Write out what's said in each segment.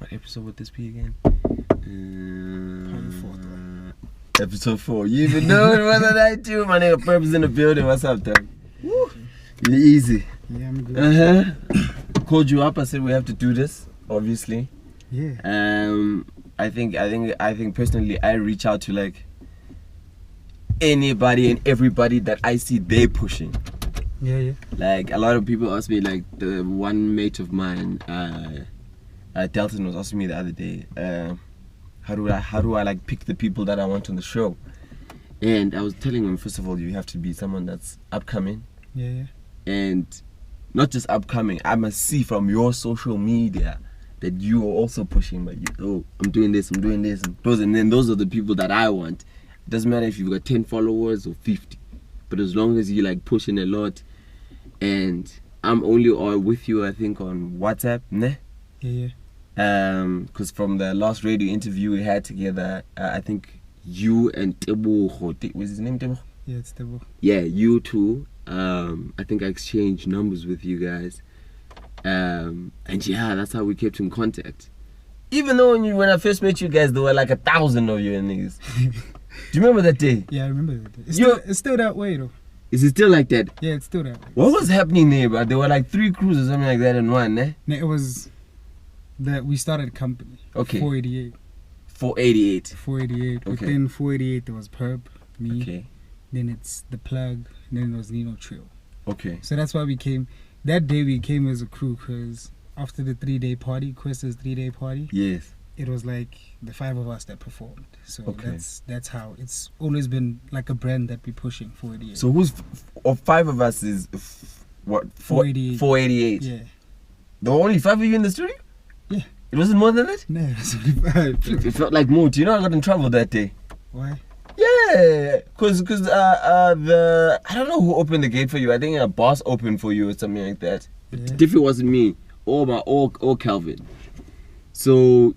What episode would this be again? Episode 4. You even know it wasn't that too? My nigga PERP's in the building. What's up, Doug? Woo. You're easy. Yeah, I'm good. Called you up. I said we have to do this. Obviously. Yeah. I think personally, I reach out to like anybody and everybody that I see they pushing. Yeah. Like a lot of people ask me, like the one mate of mine, Delton was asking me the other day, how do I like pick the people that I want on the show? And I was telling him, first of all, you have to be someone that's upcoming. Yeah. And not just upcoming, I must see from your social media that you are also pushing, but I'm doing this, and then those are the people that I want. It doesn't matter if you've got 10 followers or 50, but as long as you like pushing a lot. And I'm only with you, I think, on WhatsApp, ne? Yeah. Because from the last radio interview we had together, I think you and Tebo, was his name Tebo? Yeah, it's Tebo. Yeah, you two. I think I exchanged numbers with you guys. And yeah, that's how we kept in contact. Even though when I first met you guys, there were like 1,000 of you niggas. Do you remember that day? Yeah, I remember that day. It's still that way though. Is it still like that? Yeah, it's still that way. What was happening there, bro? There were like 3 crews or something like that in one, eh? No, it was that we started a company. Okay. 488. 488. 488. Okay. Within 488 there was PERP, me. Okay. Then it's The Plug. And then it was Nino Trio. Okay. So that's why that day we came as a crew, because after the 3-day party, Questa's 3-day party. Yes. It was like the 5 of us that performed. So okay. that's how it's always been like a brand that we're pushing, 488. So who's of 5 of us is what? 488. 488. Yeah. There were only 5 of you in the studio? Yeah. It wasn't more than that? No, it was only 5. It felt like more. Do you know I got in trouble that day? Why? Yeah, cause I don't know who opened the gate for you. I think a boss opened for you or something like that. Yeah. If it wasn't me or Calvin. So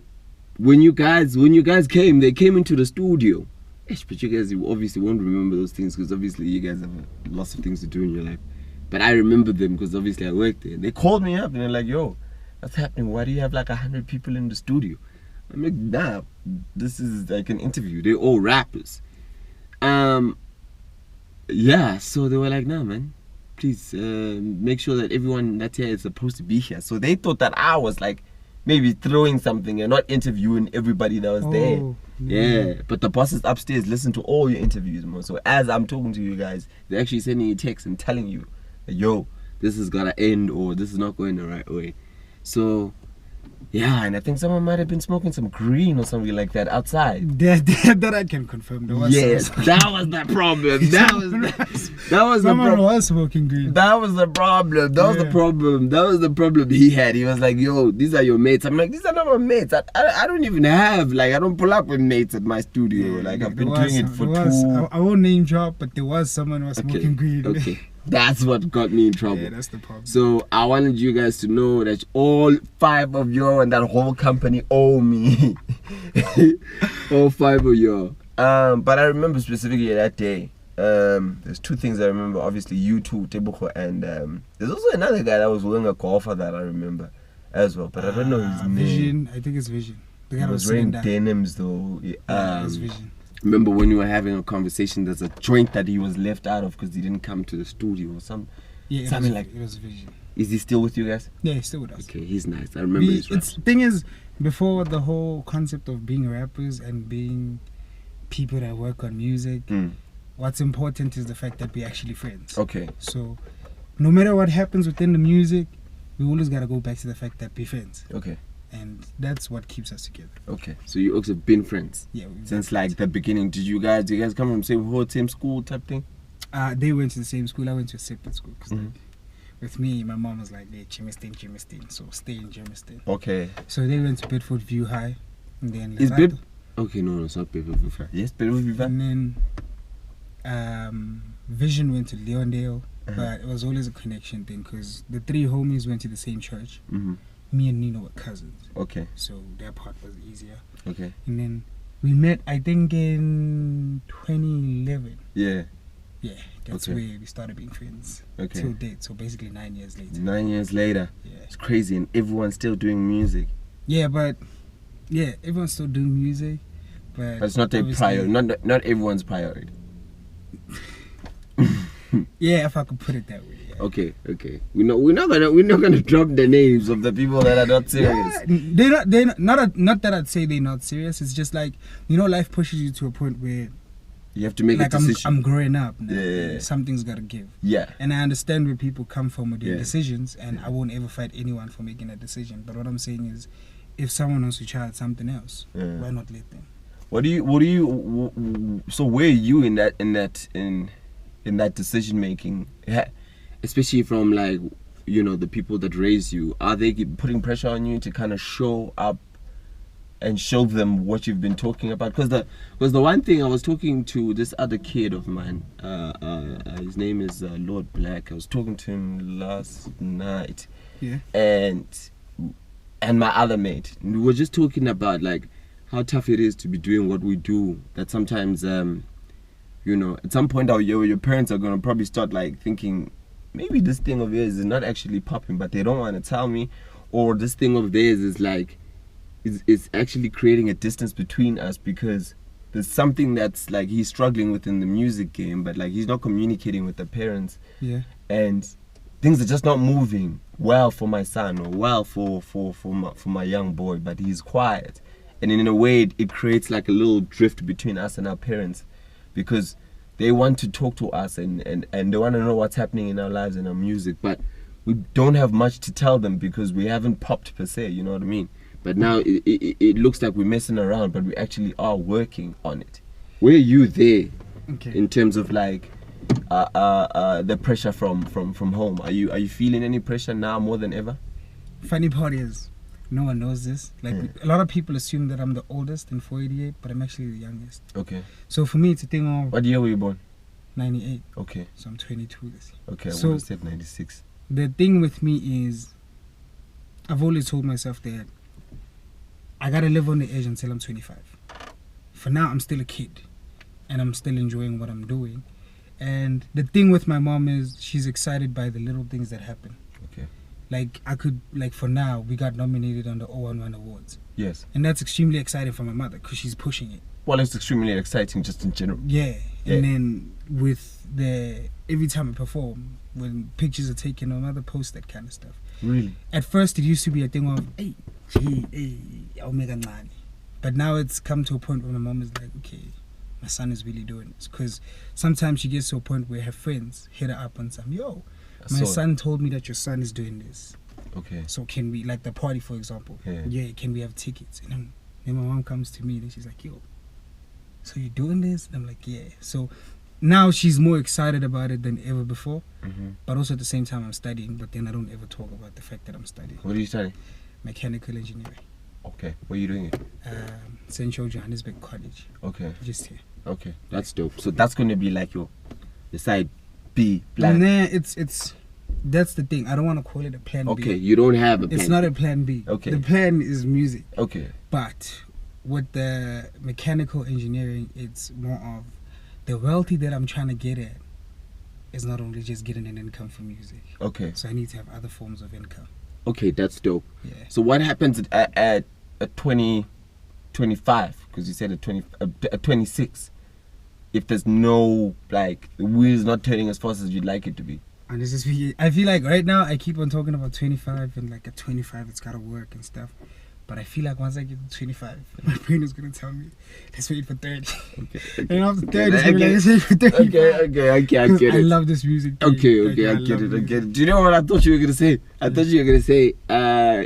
when you guys came, they came into the studio. But you guys obviously won't remember those things because obviously you guys have lots of things to do in your life. But I remember them because obviously I worked there. They called me up and they're like, "Yo, what's happening? Why do you have like 100 people in the studio?" I'm like, "Nah, this is like an interview. They're all rappers." Yeah, so they were like, "Nah, man, please make sure that everyone that's here is supposed to be here." So they thought that I was like maybe throwing something and not interviewing everybody that was there. Yeah, but the bosses upstairs listen to all your interviews, man. So as I'm talking to you guys, they're actually sending you texts and telling you, "Yo, this is gonna end or this is not going the right way." So yeah, and I think someone might have been smoking some green or something like that outside. That I can confirm. Yes, that was the problem. That was someone was smoking green. That was the problem. That was the problem he had. He was like, "Yo, these are your mates." I'm like, "These are not my mates. I don't even have, like, I don't pull up with mates at my studio. Like, I've been doing it for 2. I won't name drop, but there was someone who was smoking green. Okay. That's what got me in trouble. Yeah, that's the problem. So I wanted you guys to know that all 5 of you and that whole company owe me. All 5 of you. But I remember specifically that day. There's 2 things I remember. Obviously, you two, Tebuko, and there's also another guy that was wearing a golfer that I remember as well. But I don't know his name. Vision. I think it's Vision. The guy he was wearing denims though. Yeah, it's Vision. Remember when we were having a conversation, there's a joint that he was left out of because he didn't come to the studio or something. Yeah, something like it was Vision. Is he still with you guys? Yeah, he's still with us. Okay, he's nice. I remember his raps. The thing is, before the whole concept of being rappers and being people that work on music, what's important is the fact that we're actually friends. Okay. So, no matter what happens within the music, we always gotta go back to the fact that we're friends. Okay. And that's what keeps us together. Okay. So you also been friends? Yeah. Since like the beginning. Do you guys come from same school type thing? They went to the same school. I went to a separate school. Cause like, with me, my mom was like, "Hey, Germiston, so stay in Germiston." Okay. So they went to Bedford View High, and then is Bed? Okay, no, it's not Bedford View High. Yes, Bedford View High. And then Vision went to Leondale, but it was always a connection thing because the 3 homies went to the same church. Me and Nino were cousins. Okay. So that part was easier. Okay. And then we met, I think, in 2011. Yeah. Yeah, that's where we started being friends. Okay. Till date, so basically 9 years later. 9 years later. Yeah. It's crazy, and everyone's still doing music. Yeah, but yeah, everyone's still doing music, But it's not a priority. Not everyone's priority. Yeah, if I could put it that way. Yeah. Okay. We're not gonna drop the names of the people that are not serious. Yeah, they're not that I'd say they're not serious. It's just like, you know, life pushes you to a point where You have to make like a decision. I'm growing up now. Yeah. Something's gotta give. Yeah. And I understand where people come from with their Yeah. decisions, and I won't ever fight anyone for making a decision. But what I'm saying is, if someone wants to try something else, why not let them? So where are you in that decision making? Especially from, like, you know, the people that raise you. Are they putting pressure on you to kind of show up and show them what you've been talking about? Because the one thing, I was talking to this other kid of mine, his name is Lord Black. I was talking to him last night. Yeah. And my other mate, we were just talking about, like, how tough it is to be doing what we do. That sometimes, you know, at some point your parents are gonna probably start, like, thinking, maybe this thing of yours is not actually popping, but they don't want to tell me, or this thing of theirs is like, it's actually creating a distance between us, because there's something that's like he's struggling with in the music game, but like he's not communicating with the parents. Yeah. And things are just not moving well for my son, or well for my young boy, but he's quiet. And in a way, it creates like a little drift between us and our parents, because they want to talk to us and they want to know what's happening in our lives and our music, but we don't have much to tell them because we haven't popped per se, you know what I mean? But now it looks like we're messing around, but we actually are working on it. Where are you there in terms of, like, the pressure from home? Are you feeling any pressure now more than ever? Funny part is, no one knows this. Like, a lot of people assume that I'm the oldest in 488, but I'm actually the youngest. Okay. So for me, it's a thing of... What year were you born? 98. Okay. So I'm 22 this year. Okay, I So- would have said 96. The thing with me is, I've always told myself that I gotta live on the edge until I'm 25. For now, I'm still a kid, and I'm still enjoying what I'm doing. And the thing with my mom is, she's excited by the little things that happen. Okay. Like, for now, we got nominated on the 011 Awards. Yes. And that's extremely exciting for my mother, because she's pushing it. Well, it's extremely exciting just in general. Yeah. Yeah. And then with every time I perform, when pictures are taken, my mother posts that kind of stuff. Really? At first, it used to be a thing of, hey, Omega Nani. But now it's come to a point where my mom is like, okay, my son is really doing this. Because sometimes she gets to a point where her friends hit her up on some, yo, my son told me that your son is doing this. Okay. So can we, like the party, for example, can we have tickets? And then my mom comes to me and she's like, yo, so you're doing this? And I'm like, yeah. So now she's more excited about it than ever before. Mm-hmm. But also at the same time, I'm studying, but then I don't ever talk about the fact that I'm studying. What are you studying? Mechanical engineering. Okay. Where are you doing it? St. Johannesburg College. Okay. Just here. Okay. That's dope. So that's going to be like your side B plan. Nah, that's the thing. I don't want to call it a plan B. Okay, you don't have a plan. It's not a plan B. Okay. The plan is music. Okay. But with the mechanical engineering, it's more of the wealthy that I'm trying to get at is not only just getting an income from music. Okay. So I need to have other forms of income. Okay, that's dope. Yeah. So what happens at 20, 25? Because you said at 26. If there's no, like, the wheel's not turning as fast as you'd like it to be. And this is, I feel like right now I keep on talking about 25 and like at 25 it's gotta work and stuff. But I feel like once I get to 25, my brain is gonna tell me, let's wait for 30. Okay. And after 30, it's gonna be like, let's wait for 35. Okay, I get it. I love this music. Okay, I get it. Do you know what I thought you were gonna say? I thought you were gonna say,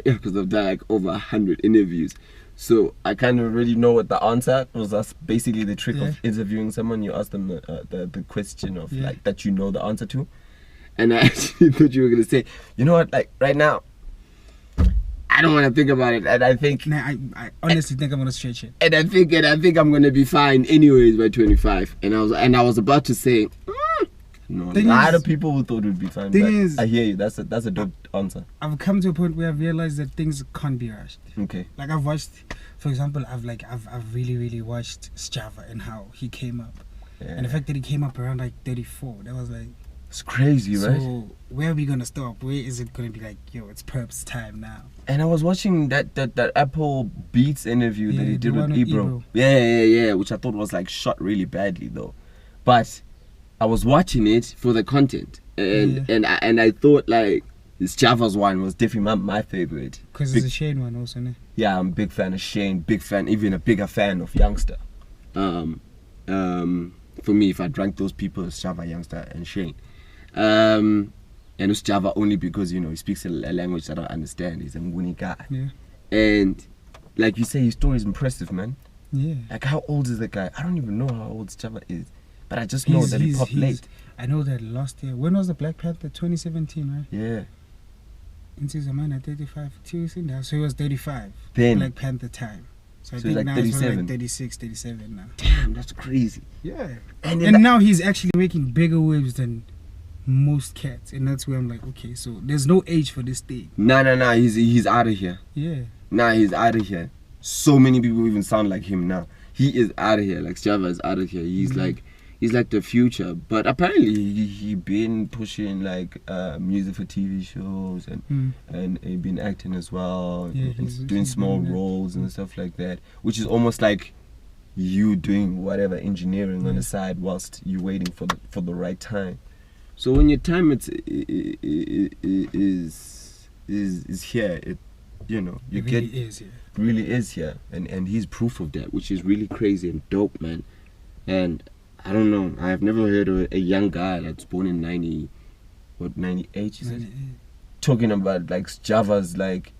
because I've done like over 100 interviews. So I kind of already know what the answer was. That's basically the trick of interviewing someone. You ask them the question of like that you know the answer to. And I actually thought you were gonna say, you know what, like right now, I don't want to think about it, and I think. Nah, I honestly think I'm gonna stretch it. And I think I'm gonna be fine anyways by 25. And I was about to say, no. A lot of people who thought it would be fine. Thing is, I hear you. That's a dope answer. I've come to a point where I've realized that things can't be rushed. Okay. Like I've watched, for example, I've really watched Sjava and how he came up, and the fact that he came up around like 34, that was like. It's crazy, right? So where are we gonna stop? Where is it gonna be like, yo, it's Perp's time now? And I was watching that Apple Beats interview that he did with Ebro. Ebro. Yeah, which I thought was like shot really badly though. But I was watching it for the content, and I thought like this Java's one was definitely my favorite. Because it's a Shane one also, ne? Yeah, I'm a big fan of Shane, even a bigger fan of Youngster. For me, if I drank those people, it's Java, Youngster, and Shane. And it's Java only because, you know, he speaks a language that I don't understand. He's a Nguni guy. Yeah. And like you say, his story is impressive, man. Yeah. Like, how old is the guy? I don't even know how old Java is. But I just know that he popped late. I know that last year. When was the Black Panther? 2017, right? Yeah. Into the man at 35. So he was 35. Then. Black Panther time. So I So think like now 37. he's like 36, 37 now. Damn, that's crazy. Yeah. And Now he's actually making bigger waves than most cats. And that's where I'm like, okay, so there's no age for this thing. Nah, he's out of here. Yeah. Nah, he's out of here. So many people even sound like him now. He is out of here. Like Java is out of here. He's like the future. But apparently he been pushing like music for TV shows and he been acting as well. Yeah, he's doing small roles and stuff like that. Which is almost like you doing whatever engineering on the side whilst you waiting for the right time. So when your time is here, it, you know, you it really is here, and he's proof of that, which is really crazy and dope, man. And I don't know, I've never heard of a young guy that's born in 98 is it? Talking about like Java's like,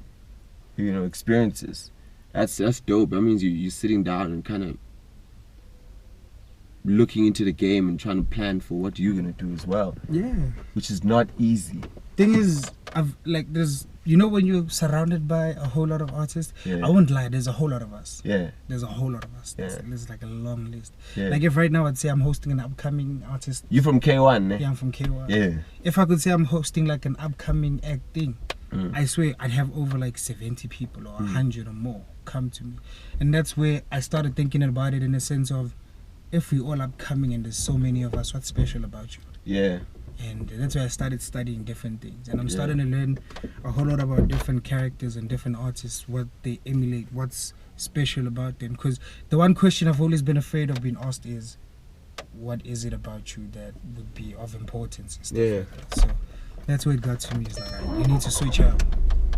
you know, experiences. That's dope. That means you're sitting down and kind of looking into the game and trying to plan for what you're gonna do as well. Yeah. Which is not easy. Thing is, there's, you know, when you're surrounded by a whole lot of artists, I won't lie, there's a whole lot of us. Yeah. There's a whole lot of us. There's like a long list. Yeah. Like if right now I'd say I'm hosting an upcoming artist. You from K1, ne? Yeah, I'm from K1. Yeah. If I could say I'm hosting like an upcoming act thing, I swear I'd have over like 70 people or 100 or more come to me. And that's where I started thinking about it in the sense of, if we all upcoming and there's so many of us, what's special about you? Yeah. And that's why I started studying different things. And I'm starting to learn a whole lot about different characters and different artists, what they emulate, what's special about them. Because the one question I've always been afraid of being asked is, what is it about you that would be of importance and stuff like that. So that's where it got to me. It's like, you need to switch out.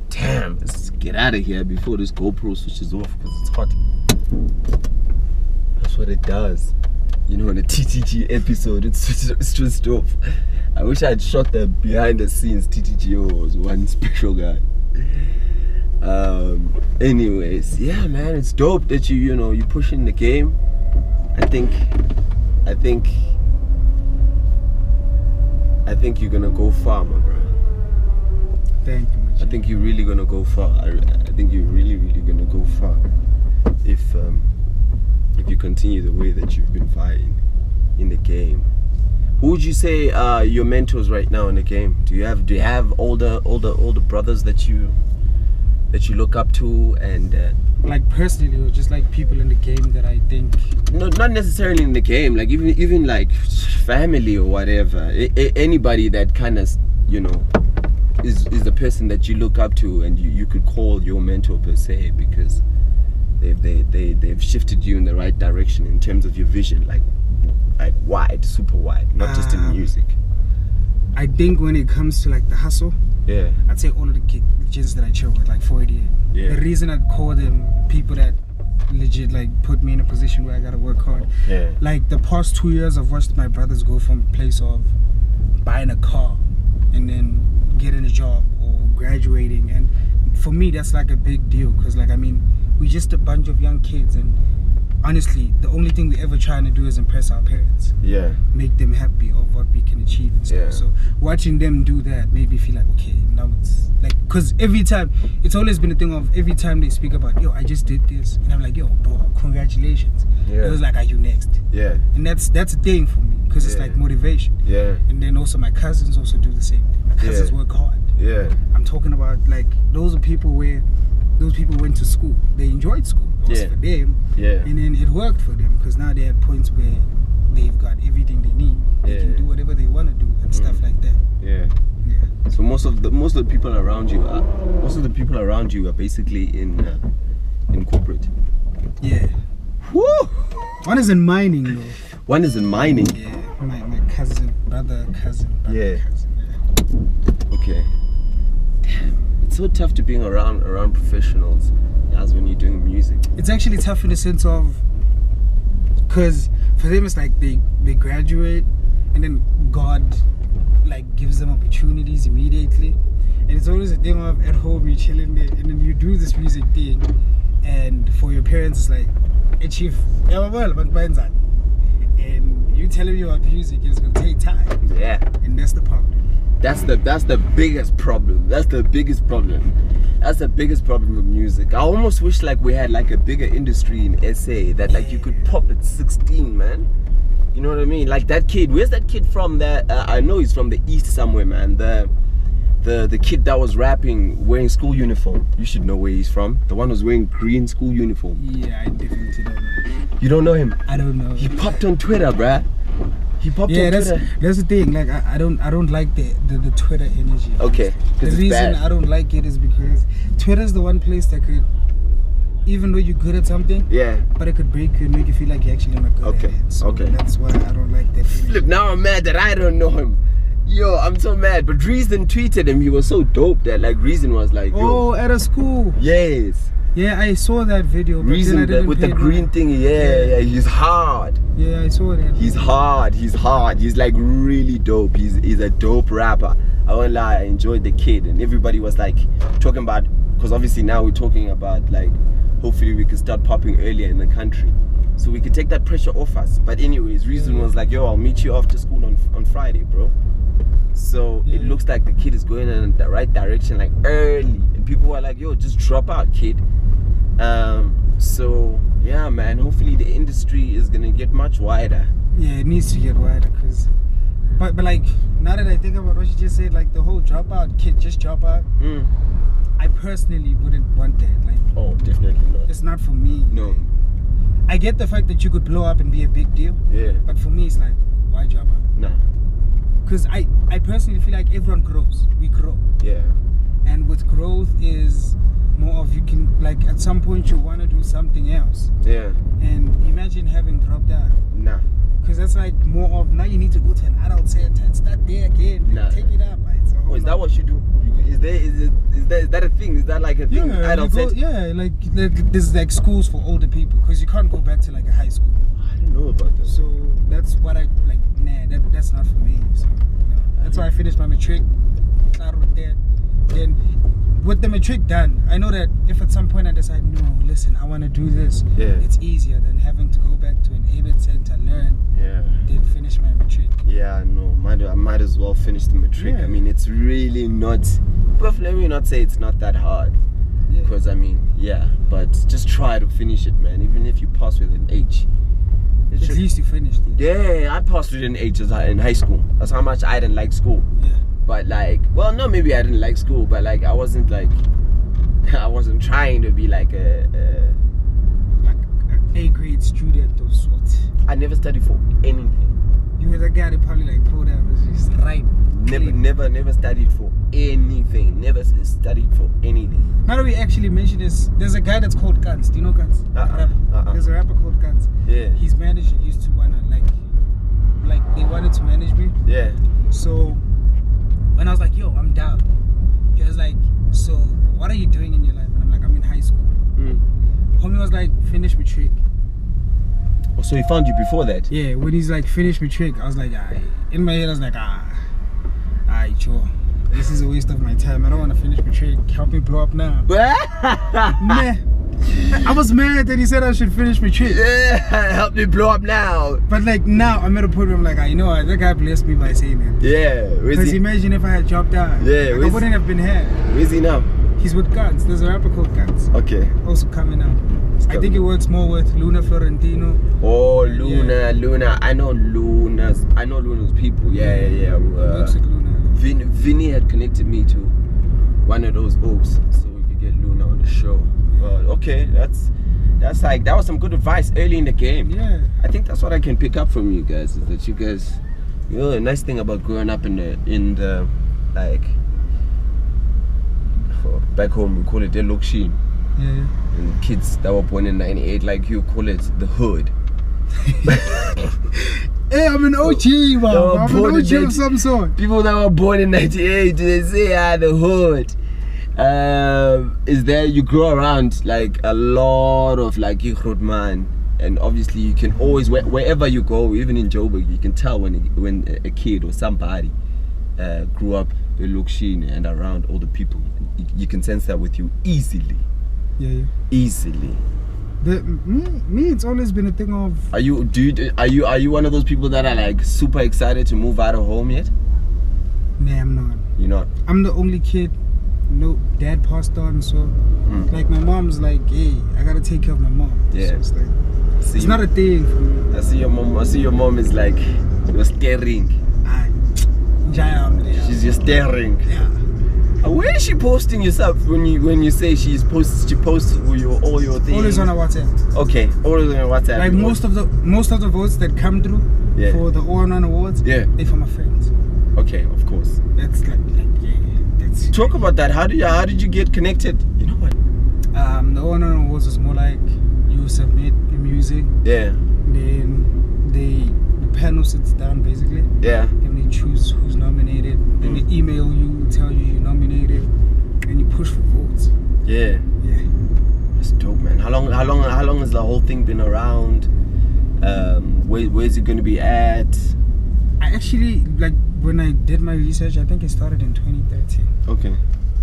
Damn, let's get out of here before this GoPro switches off because it's hot. That's what it does. You know, in the TTG episode, it's switched off. I wish I had shot the behind the scenes. TTG was one special guy. Anyways, yeah, man, it's dope that you're pushing the game. I think you're gonna go far, my bro. Thank you, man. I think you're really gonna go far. I think you're really gonna go far if you continue the way that you've been fighting in the game. Who would you say are your mentors right now in the game? Do you have older brothers that you look up to, and like personally, or just like people in the game that I think? No, not necessarily in the game. Like even like family or whatever. Anybody that kind of is the person that you look up to and you could call your mentor per se, because they've shifted you in the right direction in terms of your vision, like wide, super wide, not just in music. I think when it comes to like the hustle, I'd say all of the kids that I chill with, like 488. The reason I'd call them people that legit like put me in a position where I gotta work hard. Like the past 2 years, I've watched my brothers go from a place of buying a car and then getting a job or graduating, and for me that's like a big deal, because like, I mean, we're just a bunch of young kids, and honestly the only thing we ever trying to do is impress our parents, make them happy of what we can achieve and stuff. So watching them do that made me feel like, okay, now it's like, because every time, it's always been a thing of, every time they speak about, yo, I just did this, and I'm like, yo bro, congratulations. It was like, are you next? And that's a thing for me, because it's like motivation. And then also my cousins also do the same thing. My cousins work hard. I'm talking about like, those people went to school, they enjoyed school, it was for them, and then it worked for them, because now they're at points where they've got everything they need. They can do whatever they want to do and stuff like that. Yeah. So most of the people around you are basically in corporate. Yeah. Woo! One is in mining though. One is in mining. Yeah. My cousin, brother, cousin. Yeah. Yeah. Okay. Damn, it's so tough to being around professionals as when you're doing music. It's actually tough in the sense of, because for them it's like they graduate and then God like gives them opportunities immediately, and it's always a thing of at home you chilling there and then you do this music thing, and for your parents it's like, hey chief, and you telling me about music, it's gonna take time. Yeah. And that's the problem. That's the biggest problem. That's the biggest problem with music. I almost wish like we had like a bigger industry in SA that like you could pop at 16, man. You know what I mean? Like that kid. Where's that kid from? That I know he's from the east somewhere, man. The kid that was rapping wearing school uniform. You should know where he's from. The one who's wearing green school uniform. Yeah, I definitely don't know. You don't know him? I don't know. He popped on Twitter, bruh. He popped on Twitter. That's the thing. Like I don't like the Twitter energy. Okay. The reason I don't like it is because Twitter's the one place that could, even though you're good at something, but it could break you and make you feel like you're actually not good at it. So that's why I don't like that energy. Look, now I'm mad that I don't know him. Yo, I'm so mad. But Reason tweeted him. He was so dope that like Reason was like, yo. Oh, at a school. Yes. Yeah, I saw that video. But Reason then I with the green thing. Yeah, he's hard. Yeah, I saw that. He's hard. He's like really dope. He's a dope rapper. I won't lie, I enjoyed the kid, and everybody was like talking about, because obviously now we're talking about like hopefully we can start popping earlier in the country, so we could take that pressure off us. But anyways, Reason was like, yo, I'll meet you after school on Friday, bro. So it looks like the kid is going in the right direction, like early, and people were like, yo, just drop out, kid. So yeah, man, hopefully the industry is gonna get much wider. Yeah, it needs to get wider, cause but like now that I think about what you just said, like the whole dropout kid, just drop out. I personally wouldn't want that. Like, oh, definitely not. It's not for me. No. Like, I get the fact that you could blow up and be a big deal. Yeah. But for me, it's like, why drop out? Nah. Because I personally feel like everyone grows. We grow. Yeah. And with growth is more of, you can, like, at some point you want to do something else. Yeah. And imagine having dropped out. Nah. Because that's like more of, now you need to go to an adult center and start there again. Nah. Take it up. Oh, is that what you do? Is that a thing? Is that like a thing? Yeah, adult center? Yeah, like there's like schools for older people, because you can't go back to like a high school. I didn't know about that. So that's what I like. Nah, that's not for me. So that's why I finished my matric. Clear with that. Then with the matric done, I know that if at some point I decide, no, listen, I want to do this, it's easier than having to go back to an ABET center, learn, then finish my matric. Yeah, no, I might as well finish the matric. I mean, it's really not, but let me not say it's not that hard. Because I mean, but just try to finish it, man. Even if you pass with an H. At least you finished it. Yeah, I passed with an H in high school. That's how much I didn't like school. Yeah. But like, well, no, maybe I didn't like school, but like I wasn't trying to be like a A-grade student of sorts. I never studied for anything. You were the guy that probably like pulled out just right. Never studied for anything. Never studied for anything. Now that we actually mention this, there's a guy that's called Guns. Do you know Guns? There's a rapper called Guns. Yeah. His manager used to wanna like they wanted to manage me. Yeah. So when I was like, yo, I'm down, he was like, so what are you doing in your life? And I'm like, I'm in high school. Homie was like, finish matric. Oh, so he found you before that? Yeah, when he's like, finish matric, I was like, in my head I was like, sure. This is a waste of my time. I don't want to finish matric. Help me blow up now. Nah. I was mad that he said I should finish matric. Yeah, help me blow up now. But like now, I'm at a point where I'm like, you know what, that guy blessed me by saying that. Yeah. Because imagine if I had dropped out. Yeah. Like, I wouldn't have been here. Where's he now? He's with Guns. There's a rapper called Guns. Okay. Also coming out. I think it works more with Luna Florentino. Oh, Luna. I know Luna's people. Yeah. Works with Luna. Vinny had connected me to one of those oaks, so we could get Luna on the show. Okay, that was some good advice early in the game. Yeah. I think that's what I can pick up from you guys, is that you guys, you know, the nice thing about growing up in the like, back home we call it the Lokshin. Yeah. And kids that were born in 98, like you call it the hood. Hey, I'm an OG, man. I'm an OG of some sort. People that were born in 98, they say, the hood. Is there, you grow around like a lot of like man, and obviously you can always, wherever you go, even in Joburg, you can tell when a kid or somebody grew up in Lokshin and around all the people. You can sense that with you easily. Yeah. Easily. Me, it's always been a thing of. Are you one of those people that are like super excited to move out of home yet? Nah, I'm not. You're not? I'm the only kid. No, dad passed on, so like my mom's like, hey, I gotta take care of my mom. Yeah. So it's like, it's not a thing for me. I see your mom is like, you're staring. She's just staring. Yeah. Where is she posting yourself when you say she posts all your things? Always on a WhatsApp. Okay, always on a WhatsApp. Like most of the votes that come through for the All-in-One Awards, they're from my friends. Okay, of course. That's like that's. Talk about that. How did you get connected? You know what? The All-in-One Awards is more like you submit your music. Yeah. Then the panel sits down basically. Yeah. And they choose who's nominated. Then they email you, tell you you're nominated, and you push for votes. Yeah. Yeah. That's dope, man. How long has the whole thing been around? Where's it gonna be at? I actually, like, when I did my research, I think it started in 2013. Okay.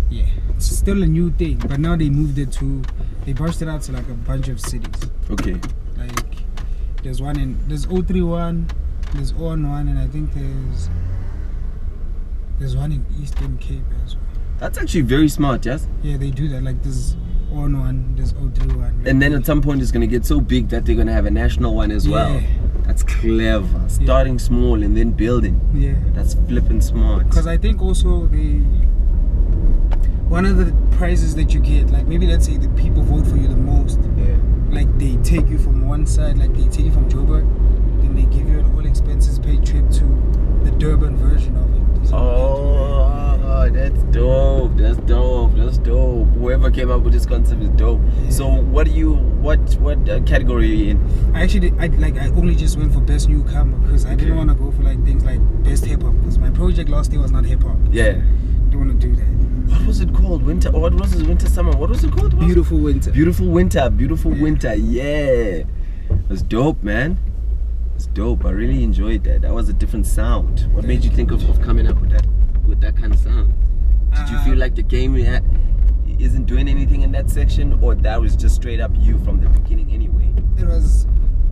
Yeah. It's still a new thing, but now they burst it out to like a bunch of cities. Okay. Like, there's 031, there's All-in-One, and I think there's one in Eastern Cape as well. That's actually very smart, yes? Yeah, they do that. Like, there's All-in-One, there's 031. And then at some point it's gonna get so big that they're gonna have a national one as well. That's clever. Starting small and then building. Yeah. That's flipping smart. Because I think also one of the prizes that you get, like maybe let's say the people vote for you the most. Yeah. Like they take you from one side, like they take you from Joburg, then they give you an all expenses paid trip to the Durban version of it. Oh, that's dope. That's dope. Whoever came up with this concept is dope. Yeah. So what category are you in? I only just went for best newcomer because I didn't want to go for like things like best hip hop, because my project last year was not hip hop. Yeah. Don't want to do that. What was it called? Winter? What was it? Winter, summer? What was it called? Beautiful Winter. Beautiful Winter. Yeah. That's dope, man. It's dope. I really enjoyed that. That was a different sound. What made you think of coming up with that kind of sound? Did you feel like the game isn't doing anything in that section, or that was just straight up you from the beginning anyway? It was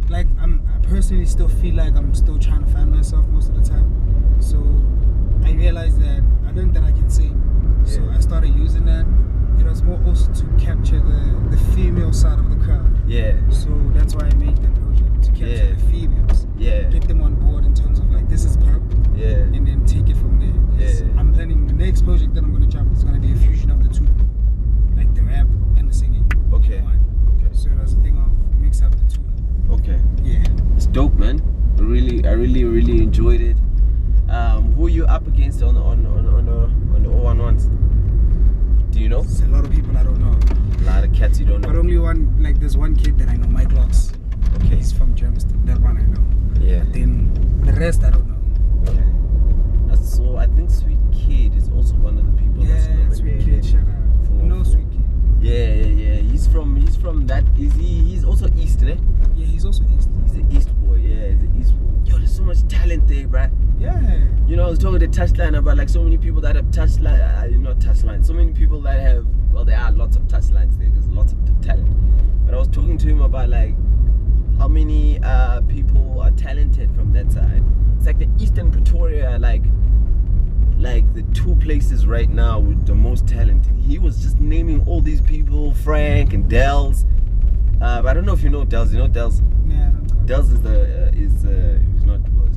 like I personally still feel like I'm still trying to find myself most of the time. So I realized that I learned that I can sing. So I started using that. It was more also to capture the female side of the crowd. Yeah. So that's why I made that project, to capture the females. Yeah. Get them on board in terms of like, this is PERP. Yeah. And then take it from there. Yeah. I'm planning the next project that I'm going to jump is going to be a fusion of the two, like the rap and the singing. Okay. Okay. So that's the thing, I'll mix up the two. Okay. Yeah. It's dope, man. I really enjoyed it. Who are you up against on the All-in-Ones? Do you know? There's a lot of people I don't know. A lot of cats you don't know. But only one, like there's one kid that I know, Mike Locks. Okay. He's from Germiston. That one I know. Yeah. But then the rest I don't know. Okay. So I think Sweet Kid is also one of the people that's nominated. Sweet Kid, shout out. No Sweet Kid. Yeah. He's from that. He's also East, right? Yeah, he's also East. He's an East boy. Yeah, he's an East boy. Yo, there's so much talent there, bruh. Yeah. You know, I was talking to Touchline about like so many people that have touchline, not touchline. So many people that have, well, there are lots of touchlines there because lots of talent. But I was talking to him about like how many people are talented from that side. It's like the Eastern Pretoria, like the two places right now with the most talent. He was just naming all these people, Frank and Dels. But I don't know if you know Dels. You know Dels? Yeah, I don't know. Dels is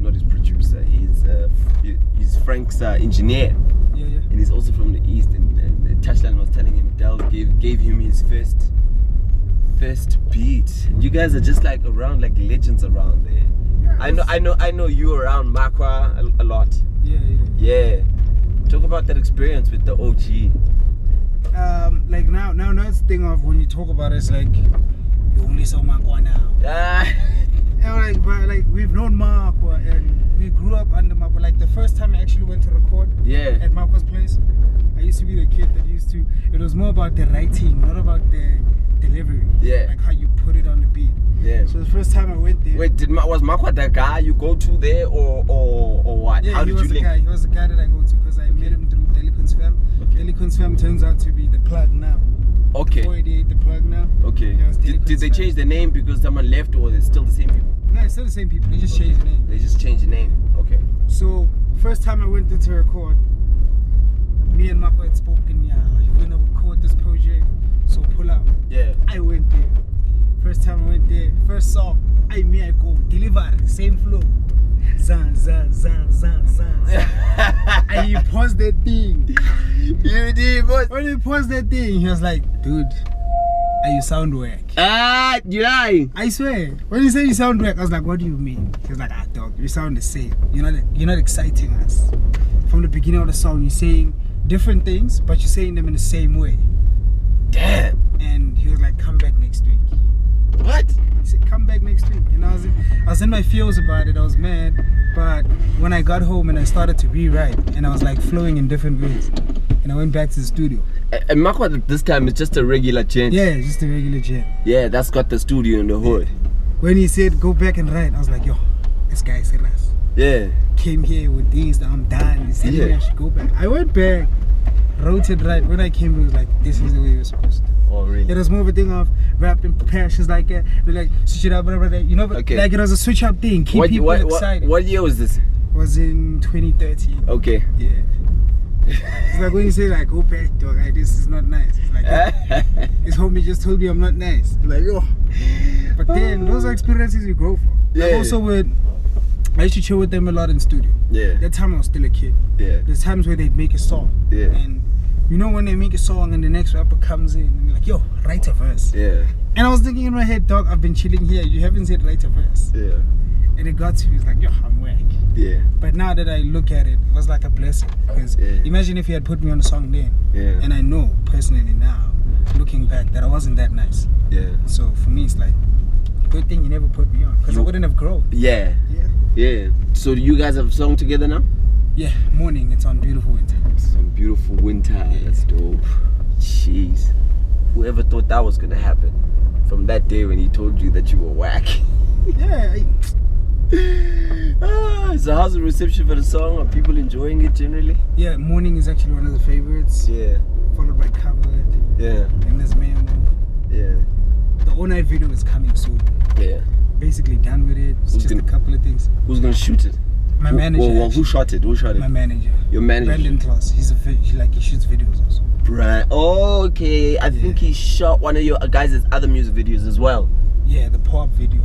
not his producer. He's Frank's engineer. Yeah. And he's also from the East. And Touchline was telling him Del gave him his first beat. You guys are just like around like legends around there. Yeah, I know you around Makwa a lot. Yeah. Talk about that experience with the OG. Like now it's the thing of when you talk about it, it's like you only saw Makwa now. And like we've known Makwa and we grew up under Makwa. Like the first time I actually went to record at Makwa's place, I used to be the kid that used to. It was more about the writing, not about the delivery. Yeah. Like how you put it on the beat. Yeah. So the first time I went there. Wait, was Makwa the guy you go to there or what? Yeah, how did you link? He was the guy that I go to because I met him through Deliquent's Fam. Deliquent's Fam turns out to be the plug now. Okay. Before he did the plug now. Okay. Did they change the name because someone left or it's still the same people? No, it's still the same people. They just changed the name. They just changed the name. Okay. So first time I went there to record, me and Makwa had spoken, we're gonna record this project, so pull up. Yeah. I went there. First time I went there, first song, I go, deliver, same flow. Zan, zan, zan, zan, zan, zan. And he paused that thing. You did, boy. When he paused that thing, he was like, dude, you sound whack. You lie. I swear. When he said you sound whack, I was like, what do you mean? He was like, dog, you sound the same. You're not exciting us. From the beginning of the song, you're saying different things, but you're saying them in the same way. Damn. And he was like, come back next week. What? He said, come back next week. You know, I was in my feels about it. I was mad. But when I got home and I started to rewrite, and I was like flowing in different ways, and I went back to the studio. And Makwa this time is just a regular gent. Yeah, just a regular gent. Yeah, that's got the studio in the hood. When he said, go back and write, I was like, yo, this guy is serious. Yeah. Came here with things, I'm done. He said, I should go back. I went back, wrote it right. When I came, it was like, this is the way it was supposed to. Oh, really? It was more of a thing of rapping passions like that. Like, switch it up, you know, like it was a switch up thing. Keep people excited. What year was this? It was in 2013. Okay. Yeah. It's like when you say like, go back, dog, like, this is not nice. It's like, his homie just told me I'm not nice. Like, yo. But then, those are experiences you grow from. Yeah. Like also I used to chill with them a lot in studio. Yeah. That time I was still a kid. Yeah. There's times where they'd make a song. Yeah. And you know when they make a song and the next rapper comes in and you're like, yo, write a verse. Yeah. And I was thinking in my head, dog, I've been chilling here. You haven't said write a verse. Yeah. And it got to me, it's like, yo, I'm whack. Yeah. But now that I look at it, it was like a blessing. Because imagine if he had put me on a song then. Yeah. And I know personally now, looking back, that I wasn't that nice. Yeah. So for me, it's like, good thing you never put me on. Because I wouldn't have grown. Yeah. Yeah. Yeah. So do you guys have a song together now? Yeah, Morning. It's on Beautiful Winter. It's on Beautiful Winter. Yeah. That's dope. Jeez. Whoever thought that was going to happen from that day when he told you that you were whack? Yeah. So how's the reception for the song? Are people enjoying it generally? Yeah, Morning is actually one of the favorites. Yeah. Followed by Covered. Yeah. And there's Memo. Yeah. The all night video is coming soon. Yeah. Basically done with it. It's just a couple of things. Who's gonna shoot it? My manager. Who shot it? Who shot it? My manager. Your manager? Brandon Kloss. He shoots videos also. Right. Oh, okay. I think he shot one of your guys' other music videos as well. Yeah, the PERP video.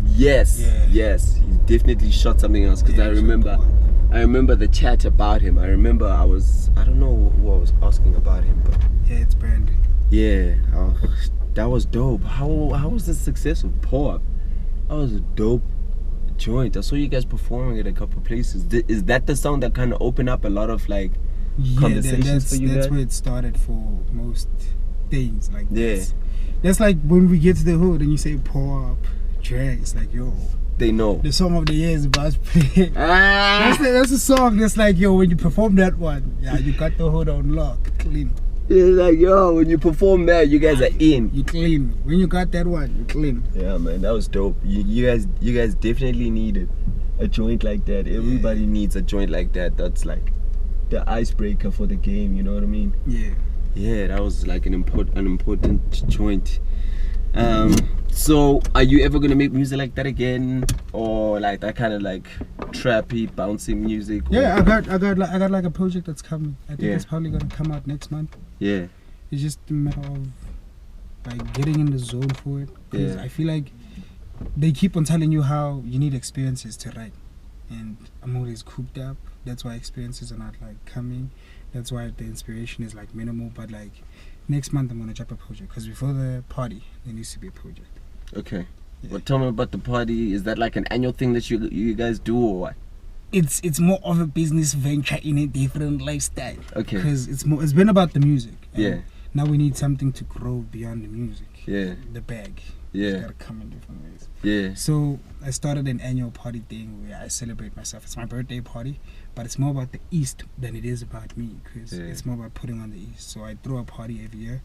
Yes. Yeah. Yes. He definitely shot something else because I remember the chat about him. I remember I don't know who I was asking about him, but yeah, it's Brandon. Yeah. Oh, that was dope. How was the success of PERP? That was a dope joint. I saw you guys performing at a couple of places. Is that the song that kind of opened up a lot of like conversations for you guys? That's where it started for most things like this. That's like when we get to the hood and you say PERP, Dre, it's like, yo, they know the song of the year is about to play. That's a song that's like, yo, when you perform that one, yeah, you got the hood on lock, clean. It's like, yo, when you perform that, you guys are in. You clean. When you got that one, you clean. Yeah, man, that was dope. You guys definitely needed a joint like that. Everybody needs a joint like that. That's like the icebreaker for the game. You know what I mean? Yeah. Yeah, that was like an important joint. So are you ever gonna make music like that again, or like that kind of like trappy, bouncy music? Yeah, I got like a project that's coming. I think it's probably gonna come out next month. Yeah, it's just a matter of like getting in the zone for it. Yeah, I feel like they keep on telling you how you need experiences to write, and I'm always cooped up. That's why experiences are not like coming. That's why the inspiration is like minimal, but like Next month I'm gonna drop a project because before the party there needs to be a project. Okay. Yeah. Well, tell me about the party. Is that like an annual thing that you guys do or what? It's more of a business venture in a different lifestyle. Okay. Because it's been about the music. Yeah. Now we need something to grow beyond the music. Yeah. The bag. Yeah. It's gotta come in different ways. Yeah. So I started an annual party thing where I celebrate myself. It's my birthday party, but it's more about the East than it is about me, because it's more about putting on the East. So I throw a party every year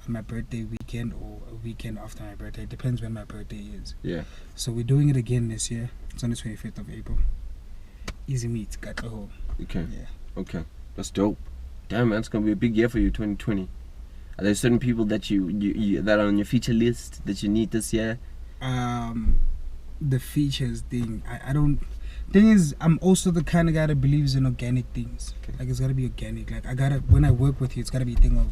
on my birthday weekend or a weekend after my birthday. It depends when my birthday is. Yeah. So we're doing it again this year. It's on the 25th of April. Easy meet, got the whole. Okay. Yeah. Okay. That's dope. Damn, man, it's gonna be a big year for you, 2020. Are there certain people that you that are on your feature list that you need this year? The features thing, I don't. Thing is, I'm also the kind of guy that believes in organic things. Okay. Like, it's gotta be organic. Like, when I work with you, it's gotta be a thing of,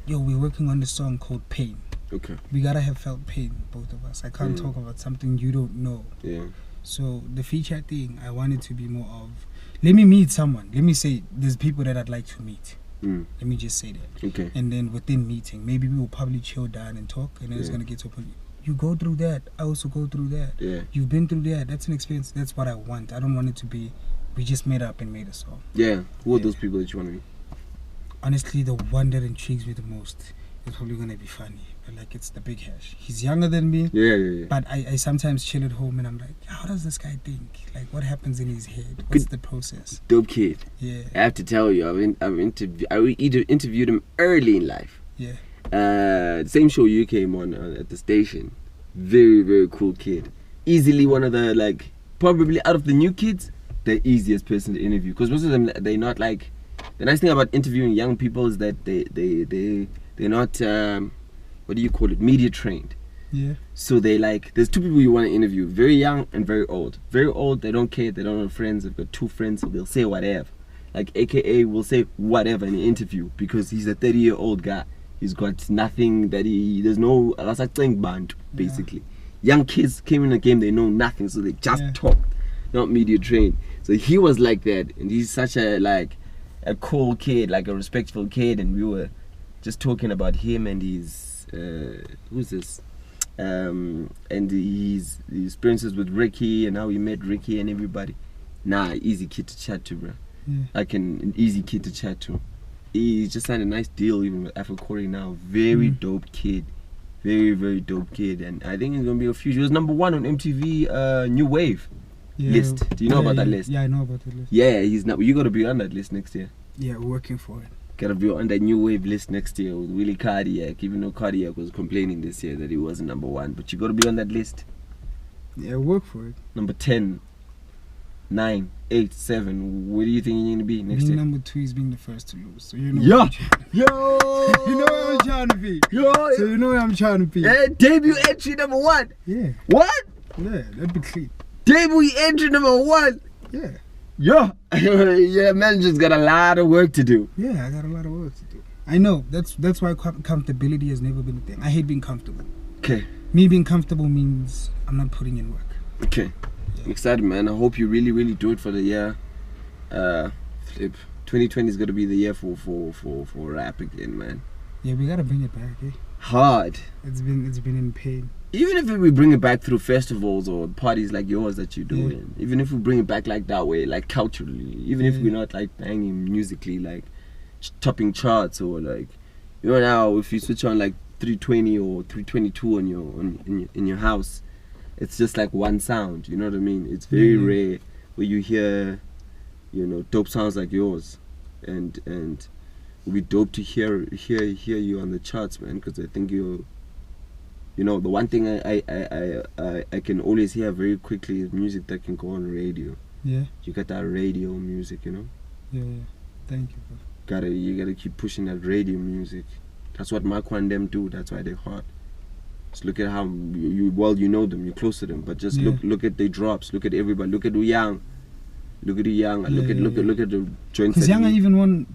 yo, we're working on this song called Pain. Okay. We gotta have felt pain, both of us. I can't talk about something you don't know. Yeah. So the feature thing, I want it to be more of, let me meet someone. Let me say, there's people that I'd like to meet. Let me just say that. Okay. And then within meeting, maybe we will probably chill down and talk, and then it's gonna get to a point. You go through that, I also go through that. Yeah. You've been through that. That's an experience. That's what I want. I don't want it to be, we just made up and made a song. Yeah. Who are those people that you want to meet? Honestly, the one that intrigues me the most is probably gonna be funny. But like, it's the Big Hash. He's younger than me. Yeah. But I sometimes chill at home and I'm like, how does this guy think? Like, what happens in his head? What's the process? Dope kid. Yeah. I have to tell you, I interviewed him early in life. Yeah. Same show you came on at the station. Very, very cool kid. Easily one of the, like, probably out of the new kids, the easiest person to interview. Because most of them, they're not like, the nice thing about interviewing young people is that they're not, what do you call it, media trained. Yeah. So they like, there's two people you want to interview, very young and very old. Very old, they don't care, they don't have friends, they've got two friends, so they'll say whatever. Like AKA will say whatever in an interview because he's a 30-year-old guy. He's got nothing that there's no band basically. Young kids came in the game, they know nothing, so they just talk, not media trained. So he was like that, and he's such a cool kid, like a respectful kid, and we were just talking about him and his who's this? And his experiences with Ricky and how he met Ricky and everybody. Easy kid to chat to, bro. Like an easy kid to chat to. He just signed a nice deal even with Afro now. Very dope kid. Very, very dope kid. And I think he's gonna be a future. He was number 1 on MTV New Wave list. Do you know about that list? Yeah, I know about that list. Yeah, he's not. You gotta be on that list next year. Yeah, we're working for it. Gotta be on that New Wave list next year with Willie Cardiac. Even though Cardiac was complaining this year that he wasn't number 1, but you gotta be on that list. Yeah, work for it. Number 10, 9, 8, 7. Where do you think you're gonna be next year? Number 2 is being the first to lose. So you know. Yo, you know where I'm trying to be. Yo, so you know where I'm trying to be. Debut entry number 1. Yeah. What? Yeah, that'd be clean. Debut entry number 1. Yeah. Yeah. Yeah, manager's got a lot of work to do. Yeah, I got a lot of work to do. I know. That's why comfortability has never been a thing. I hate being comfortable. Okay. Me being comfortable means I'm not putting in work. Okay. Yeah. I'm excited, man. I hope you really, really do it for the year. 2020 is gonna be the year for rap again, man. Yeah, we gotta bring it back, eh? Hard. It's been in pain. Even if we bring it back through festivals or parties like yours that you're doing, even if we bring it back like that way, like culturally, even if we're not like banging musically, like topping charts or like, you know, now if you switch on like 320 or 322 in your house, it's just like one sound. You know what I mean? It's very rare where you hear, you know, dope sounds like yours, and it would be dope to hear you on the charts, man, because I think you know, the one thing I can always hear very quickly is music that can go on radio. Yeah. You got that radio music, you know? Yeah. Thank you, bro. You gotta keep pushing that radio music. That's what Marco and them do. That's why they're hot. Just look at how you know them, you're close to them, but just look at their drops. Look at everybody. Look at Young. Look at Young. Look at the joints. Because Young even won.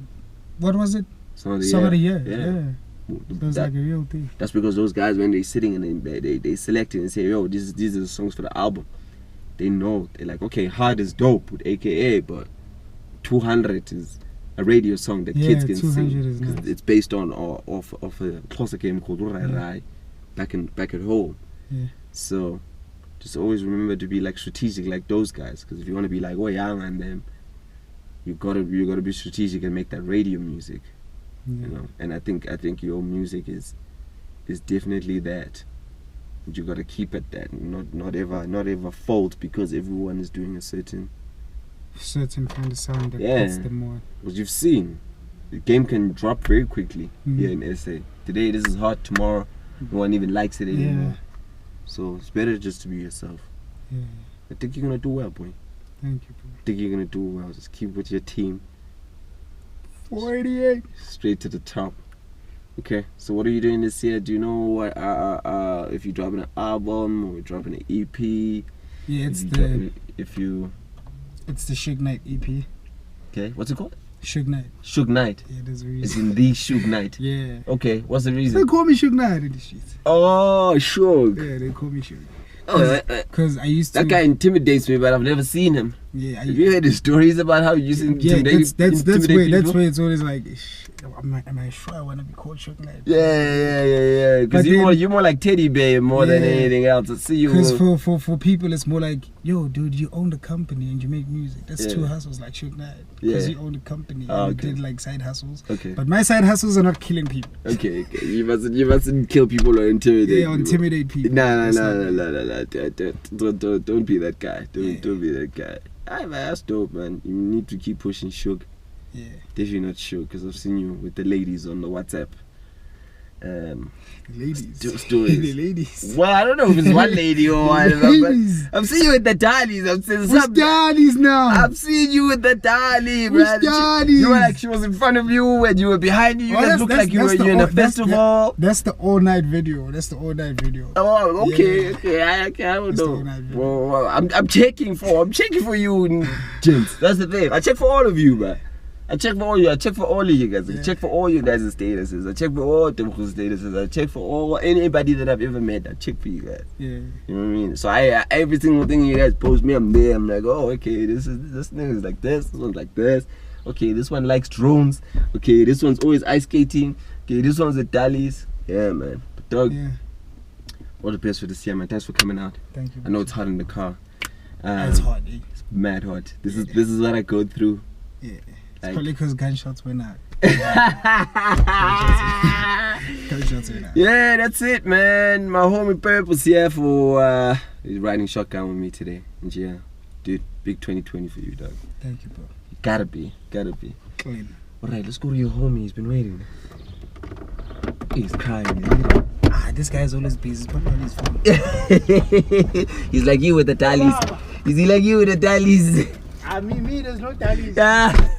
What was it? Song of the year. Yeah. That's like a real thing. That's because those guys, when they're sitting and they select it and say, yo, these are the songs for the album, they know. They're like, okay, Hard is dope with AKA, but 200 is a radio song that Yeah, kids can 200 sing. is nice. It's based on of a Xhosa game called Rai Rai, back at home. Yeah. So just always remember to be like strategic like those guys, because if you want to be like young and them, you gotta be strategic and make that radio music. You know. And I think your music is definitely that. But you gotta keep at that, not ever fold because everyone is doing a certain kind of sound that Yeah. fits them more. Because you've seen the game can drop very quickly here in SA. Today this is hot, tomorrow no one even likes it anymore. Yeah. So it's better just to be yourself. Yeah. I think you're gonna do well, boy. Thank you, bro. I think you're gonna do well. Just keep with your team 48. straight to the top. Okay, so what are you doing this year? Do you know what if you're dropping an album or you're dropping an EP? Yeah, it's if you it's the Suge Knight EP. okay, what's it called? Suge Knight. Suge Knight. Yeah, there's a It's reason. in the Suge Knight. Yeah. Okay, what's the They reason? call me Suge Knight in the streets. Oh, Suge. Yeah, they call me Suge. Oh, Because I used to. that guy intimidates me, but I've never seen him. Yeah, Have you heard his stories about how you used to intimidate, that's intimidate where people? it's always like, am I sure I want to be called Suge Knight? Yeah. Because But you're more like teddy bear more than anything else. I see you. Because for people, it's more like, yo, dude, you own the company and you make music. That's two hustles like Suge Knight. Because you own the company and you did like side hustles. Okay. But my side hustles are not killing people. Okay. You mustn't kill people or intimidate. Yeah, or intimidate people. No. Don't be that guy. Don't be that guy. Alright, man, that's dope, man. You need to keep pushing Suge. Yeah. Definitely not Suge, because I've seen you with the ladies on the WhatsApp. Ladies. Stories. The ladies. Well, I don't know if it's one lady or whatever, Ladies. but I've seen you with the darlies. I've seen Who's daddies now? I've seen you with the darlie, Who's man. daddies? You were like she was in front of you and you were behind you. You guys looked like you were in a festival. That's the all night video. Oh, okay, Yeah. okay. I don't That's the know. all night video. Well, I'm checking for you, gents. That's the thing. I check for all of you, man. I check for all you. I check for all of you guys. I check for all you guys' statuses. I check for all Temko's statuses. I check for all anybody that I've ever met. I check for you guys. Yeah. You know what I mean? So I every single thing you guys post me, I'm there. I'm like, oh, okay, this nigga is like this. This one's like this. Okay, this one likes drones. Okay, this one's always ice skating. Okay, this one's the dallies. Yeah, man. But dog, all the best for this year, man. Thanks for coming out. Thank you. I know it's hot in the car. It's hot, eh? It's mad hot. This is what I go through. Yeah. Like, Probably because gunshots went out. Gunshots went out. yeah, that's it, man. My homie PERP was here for he's riding shotgun with me today. And yeah, dude, big 2020 for you, dog. Thank you, bro. You gotta be. Clean. Alright, let's go to your homie. He's been waiting. He's crying. This guy's always busy. He's on his phone. He's like you with the tallies. Is he like you with the tallies? Me, there's no tallies. Ah.